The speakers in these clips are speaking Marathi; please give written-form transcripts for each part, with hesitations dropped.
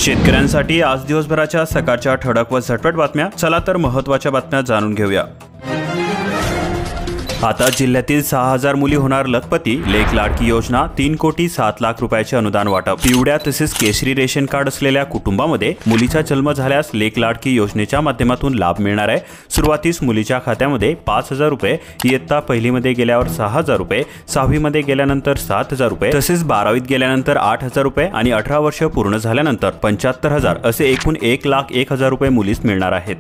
शेतकऱ्यांसाठी आज दिवसभराच्या सकाळच्या ठळक व झटपट बातम्या. चला तर महत्त्वाच्या बातम्या जाणून घेऊया. आता जिल्ह्यातील 6000 मुली होणार लखपती. लेक लाडकी योजना 3,07,00,000 रुपयाचे अनुदान वाटप. पिवळ्या तसेच केशरी रेशन कार्ड असलेल्या कुटुंबामध्ये मुलीचा जन्म झाल्यास लेक लाडकी योजनेच्या माध्यमातून लाभ मिळणार आहे. सुरुवातीस मुलीच्या खात्यामध्ये 5,000 रुपये, इयत्ता पहिलीमध्ये गेल्यावर 6,000 रुपये, 6वीमध्ये गेल्यानंतर 7,000 रुपये, तसेच 12वीत गेल्यानंतर 8,000 रुपये आणि 18 वर्ष पूर्ण झाल्यानंतर 75,000 असे एकूण 1,01,000 रुपये मुलीस मिळणार आहेत.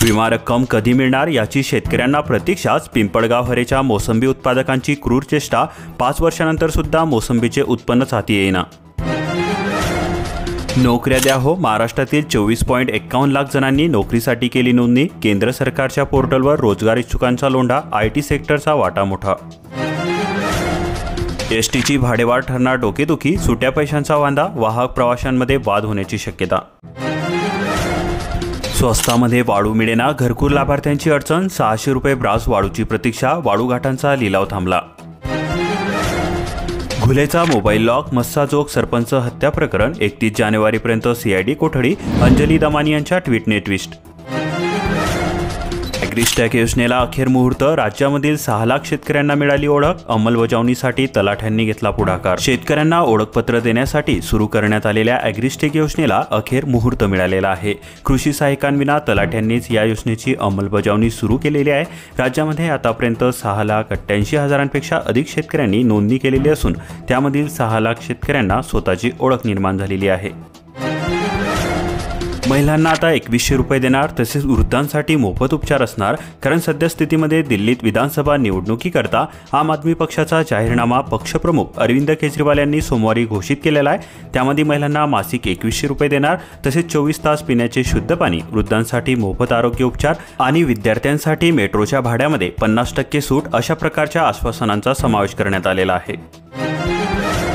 विमा रक्कम कधी मिळणार याची शेतकऱ्यांना प्रतीक्षाच. पिंपळगाव हरेच्या मोसंबी उत्पादकांची क्रूर चेष्टा. 5 वर्षानंतर सुद्धा मोसंबीचे उत्पन्नच हाती येईना. नोकऱ्या द्या हो. महाराष्ट्रातील 24.51 लाख जणांनी नोकरीसाठी केली नोंदणी. केंद्र सरकारच्या पोर्टलवर रोजगार इच्छुकांचा लोंढा. IT सेक्टरचा वाटा मोठा. एसटीची भाडेवाढ ठरणार डोकेदुखी. सुट्या पैशांचा वांदा. वाहक प्रवाशांमध्ये वाद होण्याची शक्यता. स्वस्तामध्ये वाळू मिळेना. घरकुल लाभार्थ्यांची अडचण. 600 रुपये ब्रास वाळूची प्रतीक्षा. वाळू घाटांचा लिलाव थांबला. घुलेचा मोबाईल लॉक. मस्साजोग सरपंच हत्या प्रकरण. 31 जानेवारीपर्यंत CID कोठडी. अंजली दमानी यांच्या ट्विटने ट्विस्ट. ॲग्रिस्टॅक योजनेला अखेर मुहूर्त. राज्यामधील 6 लाख शेतकऱ्यांना मिळाली ओळख. अंमलबजावणीसाठी तलाठ्यांनी घेतला पुढाकार. शेतकऱ्यांना ओळखपत्र देण्यासाठी सुरू करण्यात आलेल्या ॲग्रिस्टॅक योजनेला अखेर मुहूर्त मिळालेला आहे. कृषी सहाय्यकांविना तलाठ्यांनीच या योजनेची अंमलबजावणी सुरू केलेली आहे. राज्यामध्ये आतापर्यंत 6,88,000पेक्षा अधिक शेतकऱ्यांनी नोंदणी केलेली असून त्यामधील 6 लाख शेतकऱ्यांना स्वतःची ओळख निर्माण झालेली आहे. महिलांना आता 2100 रुपये देणार. तसेच वृद्धांसाठी मोफत उपचार असणार. कारण सद्यस्थितीमध्ये दिल्लीत विधानसभा निवडणुकीकरता आम आदमी पक्षाचा जाहीरनामा पक्षप्रमुख अरविंद केजरीवाल यांनी सोमवारी घोषित केलेला आहे. त्यामध्ये महिलांना मासिक 2100 रुपये देणार. तसेच 24 तास पिण्याचे शुद्ध पाणी, वृद्धांसाठी मोफत आरोग्य उपचार आणि विद्यार्थ्यांसाठी मेट्रोच्या भाड्यामध्ये 50% सूट अशा प्रकारच्या आश्वासनांचा समावेश करण्यात आलेला आहे.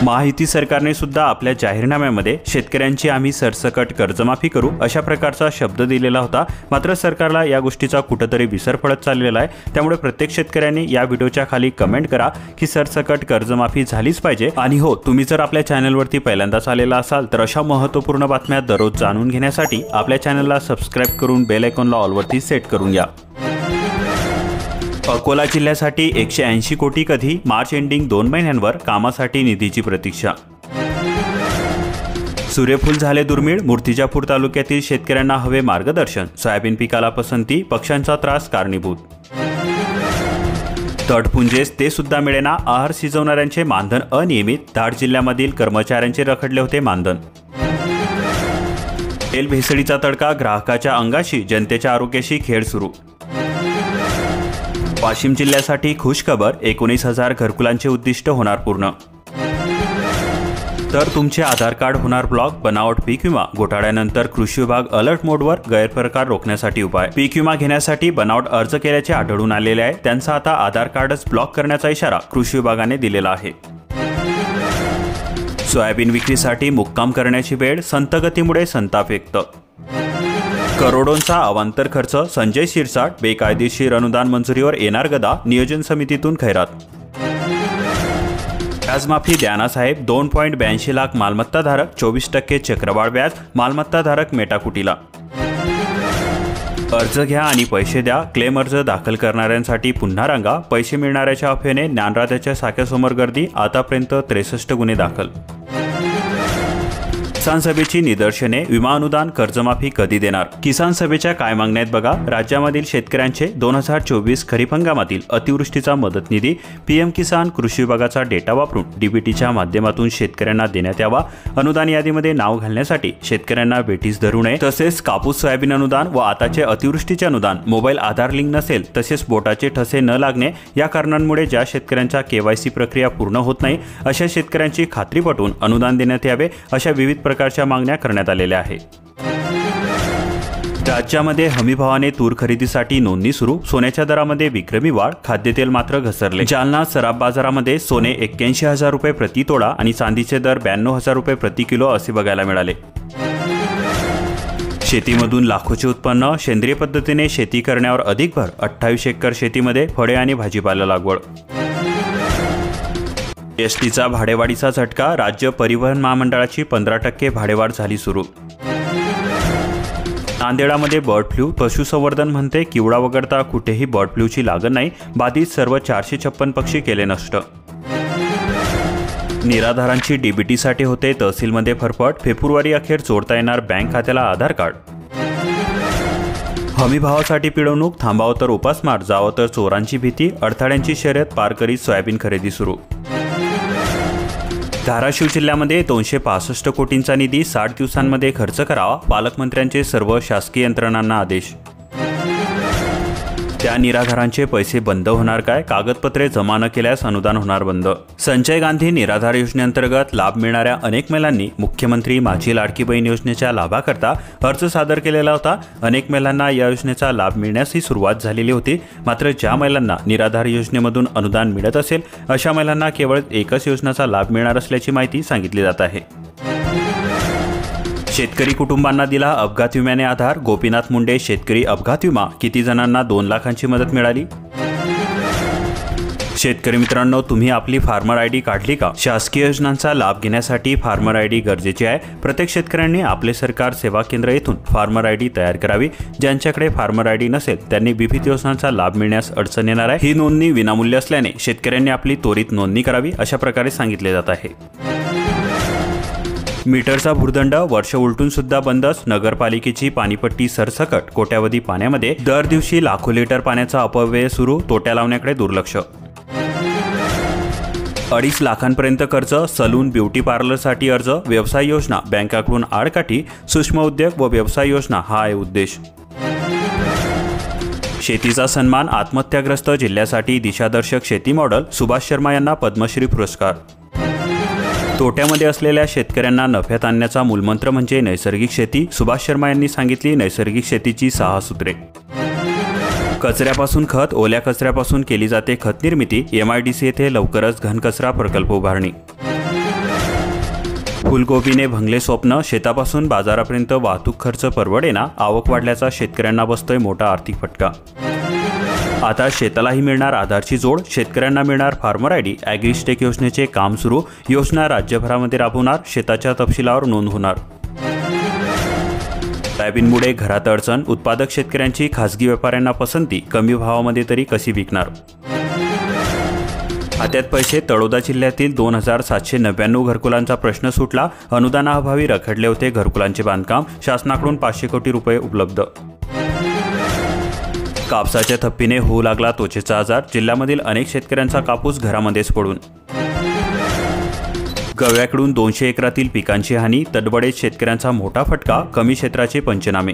महायुती सरकारने सुद्धा आपल्या जाहीरनाम्यामध्ये शेतकऱ्यांची आम्ही सरसकट कर्जमाफी करू अशा प्रकारचा शब्द दिलेला होता. मात्र सरकारला या गोष्टीचा कुठेतरी विसर पडत चाललेला आहे. त्यामुळे प्रत्येक शेतकऱ्यांनी या व्हिडिओच्या खाली कमेंट करा की सरसकट कर्जमाफी झालीच पाहिजे. आणि हो, तुम्ही जर आपल्या चॅनलवरती पहिल्यांदाच आलेला असाल तर अशा महत्त्वपूर्ण बातम्या दररोज जाणून घेण्यासाठी आपल्या चॅनलला सबस्क्राईब करून बेल आयकॉनला ऑलवरती सेट करून घ्या. अकोला जिल्ह्यासाठी 180 कोटी कधी. मार्च एंडिंग 2 महिन्यांवर कामासाठी निधीची प्रतीक्षा. सूर्यफूल झाले दुर्मिळ. मूर्तिजापूर तालुक्यातील शेतकऱ्यांना हवे मार्गदर्शन. सोयाबीन पिकाला पसंती. पक्ष्यांचा त्रास कारणीभूत. तटपुंजेस ते सुद्धा मिळेना. आहार शिजवणाऱ्यांचे मानधन अनियमित. धाड जिल्ह्यामधील कर्मचाऱ्यांचे रखडले होते मानधन. तेल भेसळीचा तडका. ग्राहकाच्या अंगाशी. जनतेच्या आरोग्याशी खेळ सुरू. वाशिम जिल्ह्यासाठी खुशखबर. 19,000 घरकुलांचे उद्दिष्ट होणार पूर्ण. तर तुमचे आधार कार्ड होणार ब्लॉक. बनावट पीक विमा घोटाळ्यानंतर कृषी विभाग अलर्ट मोडवर. गैरप्रकार रोखण्यासाठी उपाय. पीक विमा घेण्यासाठी बनावट अर्ज केल्याचे आढळून आलेले आहे. त्यांचा आता आधार कार्डच ब्लॉक करण्याचा इशारा कृषी विभागाने दिलेला आहे. सोयाबीन विक्रीसाठी मुक्काम करण्याची वेळ. संतगतीमुळे संताप व्यक्त. करोडोंचा अवांतर खर्च. संजय शिरसाट. बेकायदेशीर अनुदान मंजुरीवर येणार गदा. नियोजन समितीतून खैरात. व्याजमाफी द्या ना साहेब. 2.82 लाख मालमत्ताधारक. 24% चक्रवाढ व्याज. मालमत्ताधारक मेटाकुटीला. अर्ज घ्या आणि पैसे द्या. क्लेम अर्ज दाखल करणाऱ्यांसाठी पुन्हा रांगा. पैसे मिळणाऱ्याच्या अफवेने ज्ञानराजाच्या शाखेसमोर गर्दी. आतापर्यंत 63 गुन्हे दाखल. किसान सभेची निदर्शने. विमा अनुदान कर्जमाफी कधी देणार. किसान सभेच्या काय मागण्या आहेत बघा. राज्यामधील शेतकऱ्यांचे 2024 खरीप हंगामातील अतिवृष्टीचा मदत निधी PM किसान कृषी विभागाचा डेटा वापरून DBTच्या माध्यमातून शेतकऱ्यांना देण्यात यावा. अनुदान यादीमध्ये नाव घालण्यासाठी शेतकऱ्यांना बेटीस धरू नये. तसेच कापूस सोयाबीन अनुदान व आताचे अतिवृष्टीचे अनुदान मोबाईल आधार लिंक नसेल तसेच बोटाचे ठसे न लागणे या कारणांमुळे ज्या शेतकऱ्यांच्या KYC प्रक्रिया पूर्ण होत नाही अशा शेतकऱ्यांची खात्री पटवून अनुदान देण्यात यावे. अशा विविध प्रकारच्या मागण्या करण्यात आलेल्या आहेत. राज्यामध्ये हमीभावाने तूर खरेदीसाठी नोंदणी सुरू. सोन्याच्या दरामध्ये विक्रमी वाढ. खाद्यतेल मात्र घसरले. जालना सराफ बाजारामध्ये सोने 81,000 रुपये प्रति तोडा आणि चांदीचे दर 92,000 रुपये प्रति किलो असे बघायला मिळाले. शेतीमधून लाखोचे उत्पन्न. सेंद्रिय पद्धतीने शेती करण्यावर अधिक भर. 28 एकर शेतीमध्ये फळे आणि भाजीपाला लागवड. एसटीचा भाडेवाढीचा झटका, राज्य परिवहन महामंडळाची 15% भाडेवाढ झाली सुरू. नांदेडामध्ये बर्ड फ्लू, पशुसंवर्धन म्हणते किवळा वगळता कुठेही बर्ड फ्लूची लागण नाही, बाधित सर्व 456 पक्षी केले नष्ट. निराधारांची डीबीटीसाठी होते तहसीलमध्ये फरफट, फेब्रुवारी अखेर जोडता येणार बँक खात्याला आधार कार्ड. हमीभावासाठी पिळवणूक, थांबावं तर उपासमार, जावं तर चोरांची भीती, अडथळ्यांची शर्यत पार करीत सोयाबीन खरेदी सुरू. धाराशिव जिल्ह्यामध्ये 265 कोटींचा निधी 60 दिवसांमध्ये खर्च करावा, पालकमंत्र्यांचे सर्व शासकीय यंत्रणांना आदेश. त्या निराधारांचे पैसे बंद होणार काय? कागदपत्रे जमा न केल्यास अनुदान होणार बंद. संजय गांधी निराधार योजनेअंतर्गत लाभ मिळणाऱ्या अनेक महिलांनी मुख्यमंत्री माझी लाडकी बहीण योजनेच्या लाभाकरता अर्ज सादर केलेला होता. अनेक महिलांना या योजनेचा लाभ मिळण्यासही सुरुवात झालेली होती. मात्र ज्या महिलांना निराधार योजनेमधून अनुदान मिळत असेल अशा महिलांना केवळ एकच योजनेचा लाभ मिळणार असल्याची माहिती सांगितली जात आहे. शेतकरी कुटुंबांना दिला अपघात विम्याने आधार, गोपीनाथ मुंडे शेतकरी अपघात विमा, किती जणांना 2 लाखांची मदत मिळाली? शेतकरी मित्रांनो, तुम्ही आपली फार्मर आयडी काढली का? शासकीय योजनांचा लाभ घेण्यासाठी फार्मर आयडी गरजेची आहे. प्रत्येक शेतकऱ्यांनी आपले सरकार सेवा केंद्र येथून फार्मर आयडी तयार करावी. ज्यांच्याकडे फार्मर आयडी नसेल त्यांनी विविध योजनांचा लाभ मिळण्यास अडचण येणार आहे. ही नोंदणी विनामूल्य असल्याने शेतकऱ्यांनी आपली त्वरित नोंदणी करावी, अशा प्रकारे सांगितले जात आहे. मीटरचा भुर्दंड, वर्ष उलटून सुद्धा बंदच. नगरपालिकेची पाणीपट्टी सरसकट, कोट्यावधी पाण्यामध्ये दर दिवशी लाखो लिटर पाण्याचा अपव्यय सुरू, तोट्या लावण्याकडे दुर्लक्ष. 2.5 लाखांपर्यंत कर्ज, सलून ब्युटी पार्लरसाठी अर्ज, व्यवसाय योजना बँकाकडून आडकाठी, सूक्ष्म उद्योग व व्यवसाय योजना हा आहे उद्देश. शेतीचा सन्मान, आत्महत्याग्रस्त जिल्ह्यासाठी दिशादर्शक शेती मॉडेल, सुभाष शर्मा यांना पद्मश्री पुरस्कार. तोट्यामध्ये असलेल्या शेतकऱ्यांना नफ्यात आणण्याचा मूलमंत्र म्हणजे नैसर्गिक शेती, सुभाष शर्मा यांनी सांगितली नैसर्गिक शेतीची 6 सूत्रे. कचऱ्यापासून खत, ओल्या कचऱ्यापासून केली जाते खत निर्मिती, MIDC येथे लवकरच घनकचरा प्रकल्प उभारणी. फुलगोबीने भंगले स्वप्न, शेतापासून बाजारापर्यंत वाहतूक खर्च परवडेना, आवक वाढल्याचा शेतकऱ्यांना बसतोय मोठा आर्थिक फटका. आता शेतालाही मिळणार आधारची जोड, शेतकऱ्यांना मिळणार फार्मर आयडी, ॲग्रिस्टेक योजनेचे काम सुरू, योजना राज्यभरामध्ये राबवणार, शेताच्या तपशिलावर नोंद होणार. सोयाबीनमुळे घरात अडचण, उत्पादक शेतकऱ्यांची खासगी व्यापाऱ्यांना पसंती, कमी भावामध्ये तरी कशी विकणार? खात्यात पैसे, तळोदा जिल्ह्यातील 2799 घरकुलांचा प्रश्न सुटला, अनुदानाअभावी रखडले होते घरकुलांचे बांधकाम, शासनाकडून 500 कोटी रुपये उपलब्ध. कापसाच्या थप्पीने होऊ लागला त्वचेचा आजार, जिल्ह्यामधील अनेक शेतकऱ्यांचा कापूस घरामध्येच पडून. गव्याकडून 200 एकरातील पिकांची हानी, तडबडेत शेतकऱ्यांचा मोठा फटका, कमी क्षेत्राचे पंचनामे.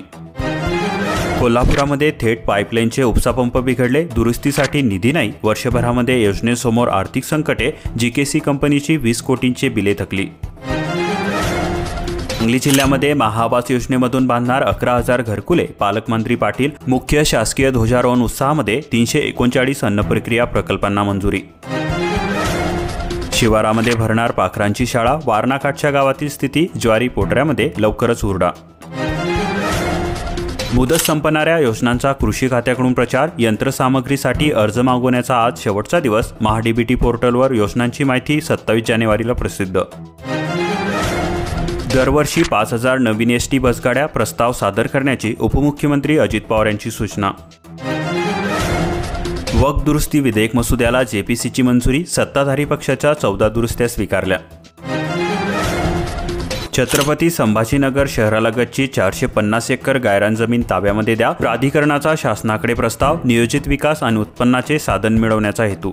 कोल्हापुरामध्ये थेट पाईपलाईनचे उपसापंप बिघडले, दुरुस्तीसाठी निधी नाही, वर्षभरामध्ये योजनेसमोर आर्थिक संकटे, GKC कंपनीची 20 कोटींची बिले थकली. सांगली जिल्ह्यामध्ये महाआवास योजनेमधून बांधणार 11,000 घरकुले, पालकमंत्री पाटील. मुख्य शासकीय ध्वजारोहण उत्साहामध्ये 339 अन्नप्रक्रिया प्रकल्पांना मंजुरी. शिवारामध्ये भरणार पाखरांची शाळा, वारणाकाठच्या गावातील स्थिती, ज्वारी पोटऱ्यामध्ये लवकरच हुरडा. मुदत संपणाऱ्या योजनांचा कृषी खात्याकडून प्रचार, यंत्रसामग्रीसाठी अर्ज मागवण्याचा आज शेवटचा दिवस, महाडीबीटी पोर्टलवर योजनांची माहिती 27 जानेवारीला प्रसिद्ध. दरवर्षी 5,000 नवीन ST बसगाड्या, प्रस्ताव सादर करण्याची उपमुख्यमंत्री अजित पवार यांची सूचना. वक्फ दुरुस्ती विधेयक मसुद्याला JPCची मंजुरी, सत्ताधारी पक्षाच्या 14 दुरुस्त्या स्वीकारल्या. छत्रपती संभाजीनगर शहरालगतची 450 एकर गायरान जमीन ताब्यामध्ये द्या, प्राधिकरणाचा शासनाकडे प्रस्ताव, नियोजित विकास आणि उत्पन्नाचे साधन मिळवण्याचा हेतू.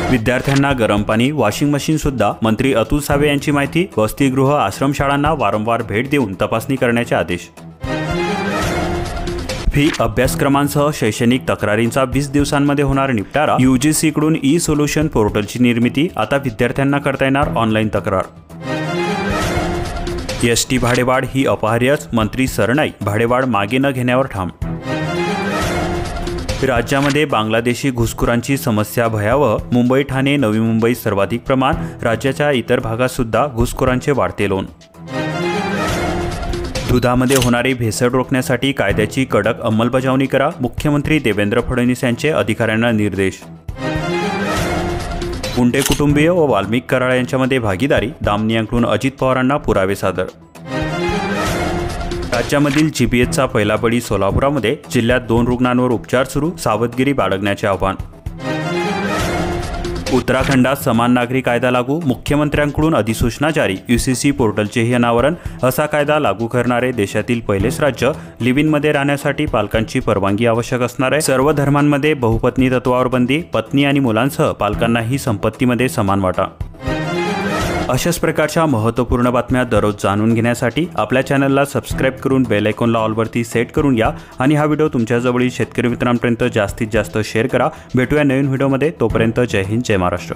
विद्यार्थ्यांना गरम पाणी, वॉशिंग मशीन सुद्धा, मंत्री अतुल सावे यांची माहिती. वसतिगृह, आश्रमशाळांना वारंवार भेट देऊन तपासणी करण्याचे आदेश. फी, अभ्यासक्रमांसह शैक्षणिक तक्रारींचा 20 दिवसांमध्ये होणार निपटारा, UGCकडून ई-सोल्युशन पोर्टलची निर्मिती, आता विद्यार्थ्यांना करता येणार ऑनलाईन तक्रार. ST भाडेवाढ ही अपहार्यच, मंत्री सरनाईक भाडेवाढ मागे न घेण्यावर ठाम. राज्यामध्ये बांगलादेशी घुसखोरांची समस्या भयावह, मुंबई, ठाणे, नवी मुंबईत सर्वाधिक प्रमाण, राज्याच्या इतर भागात सुद्धा घुसखोरांचे वाढते लोण. दुधामध्ये होणारी भेसळ रोखण्यासाठी कायद्याची कडक अंमलबजावणी करा, मुख्यमंत्री देवेंद्र फडणवीस यांचे अधिकाऱ्यांना निर्देश. पुंडे कुटुंबीय व वाल्मिक कराड यांच्यामध्ये भागीदारी, दामनियांकडून अजित पवारांना पुरावे सादर. राज्यामधील जीपीएसचा पहिला बळी सोलापुरामध्ये, जिल्ह्यात 2 रुग्णांवर उपचार सुरू, सावधगिरी बाळगण्याचे आवाहन. उत्तराखंडात समान नागरी कायदा लागू, मुख्यमंत्र्यांकडून अधिसूचना जारी, UCC पोर्टलचेही अनावरण. असा कायदा लागू करणारे देशातील पहिलेच राज्य. लिव्ह इनमध्ये राहण्यासाठी पालकांची परवानगी आवश्यक असणार आहे. सर्व धर्मांमध्ये बहुपत्नी तत्वावर बंदी, पत्नी आणि मुलांसह पालकांनाही संपत्तीमध्ये समान वाटा. अशाच प्रकारच्या महत्त्वपूर्ण बातम्या दररोज जाणून घेण्यासाठी आपल्या चॅनलला सबस्क्राईब करून बेल आयकॉनला ऑलवरती सेट करून घ्या आणि हा व्हिडिओ तुमच्याजवळील शेतकरी मित्रांपर्यंत जास्तीत जास्त शेअर करा. भेटूया नवीन व्हिडिओमध्ये. तोपर्यंत जय हिंद, जय महाराष्ट्र.